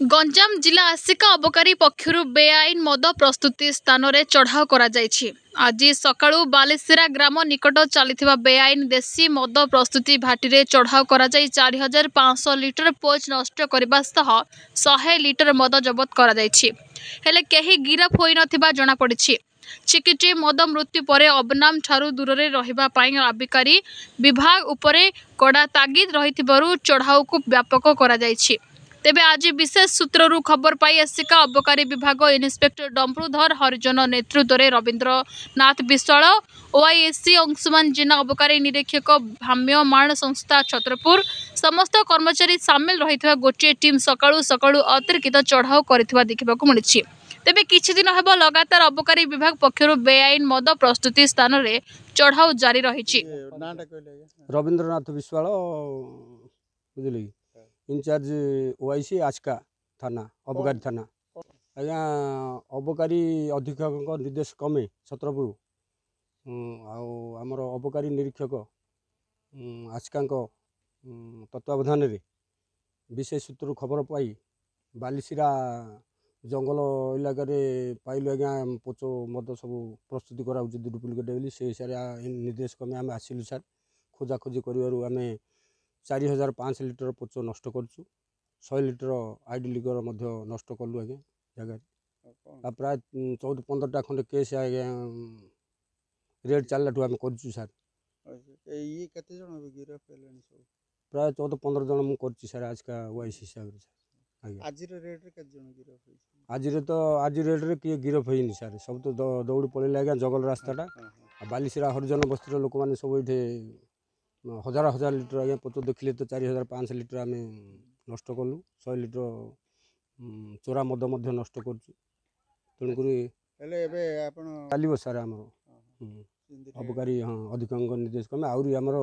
गंजाम जिला आसिका अबकारी पक्षर बेआईन मद प्रस्तुति स्थान में चढ़ाऊ कर आज सकाळु बालेसिरा ग्राम निकट चली बेआईन देशी मद प्रस्तुति भाटी में चढ़ाऊ कर 4500 लिटर पोच नष्ट करने सह 100 लिटर मद जबत कर कहीं गिरफ हो नथिबा जଣାपड़ी। चिकिटी मद मृत्यु पर अबनाम ठारू दूर में रही आबकारी विभाग उपरे कड़ा तागिद रही चढ़ाऊ को व्यापक कर तेबे आज विशेष सूत्रु खबर पाई आसिका अबकारी विभाग इन्स्पेक्टर डम्प्रुधर हरिजन नेतृत्व में रवींद्र नाथ विश्वाल ओआईएससी अंशुमान जेना अबकारी निरीक्षक भ्राम्यमाण संस्था छत्रपुर समस्त कर्मचारी सामिल रही गोटे टीम सकाळु सकाळु अतिरिक्त चढ़ाऊ कर देखा मिली। तेबे किछि दिन हेब लगातार अबकारी विभाग पक्षर बेआईन मद प्रस्तुति स्थान में चढ़ाऊ जारी रही। रवींद्र नाथ विश्वाल बुझे इनचार्ज ओआईसी आस्का थाना अबकारी थाना आज्ञा अबकारी अधीक्षक निर्देश कमे छत्रपुर आमर अबकारी निरीक्षक आस्का तत्वावधान रे विशेष सूत्र खबर पाई बालीसिरा जंगल इलाका पाइलु आज्ञा पोचो मद सब प्रस्तुति कराऊँ डुप्लिकेट बोली से हिसाब निर्देश कमे आम आसिलु सार खोजाखोजी करें 4500 लिटर पोच नष्ट करुँ 100 लिटर आईडी लिगर नष्ट कलु आज्ञा जगह प्राय 14-15टा खंडे केस आज्ञा रेड चलू आम कर सार प्राय 14-15 जन मुझे सार आज का वाइस हिसाब से आज रेट रे किए गिरफ होनी सार सब तो दौड़ी पड़े आज्ञा जंगल रास्ताटा बालीसिरा हरिजन बस्तीर लोक मैंने सब ये हजार हजार लिटर आज्ञा पोच देखिले तो 4500 लिटर आम नष्ट कलु 100 लिटर चोरा मद नष्ट कर तेणुक चलो सार आम अबकारी हाँ अधीक्षक निर्देश कमे आहरी आमर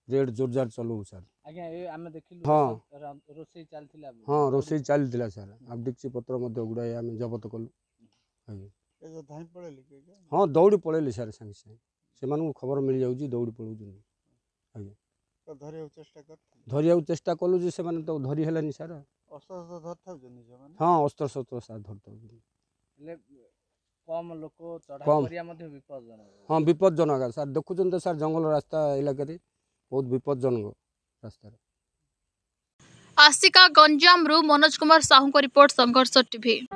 रेट जोरजार चलू सार हाँ हाँ रोसे चलता सार अब डिक्ची पत्र गुड़ाए आम जबत कलु हाँ दौड़ी पड़े सार सागे सागे से खबर मिल जाऊँ दौड़ी पड़े धरिया चेष्टा कलु से तो धरी है सार हाँ अस्त्र शस्त्र सार धरता कम लोक हाँ विपदजनक सार देखुं सार जंगल रास्ता इलाका बहुत विपदजनक रास्ता। आसिका गंजाम मनोज कुमार साहू को रिपोर्ट संघर्ष टीवी।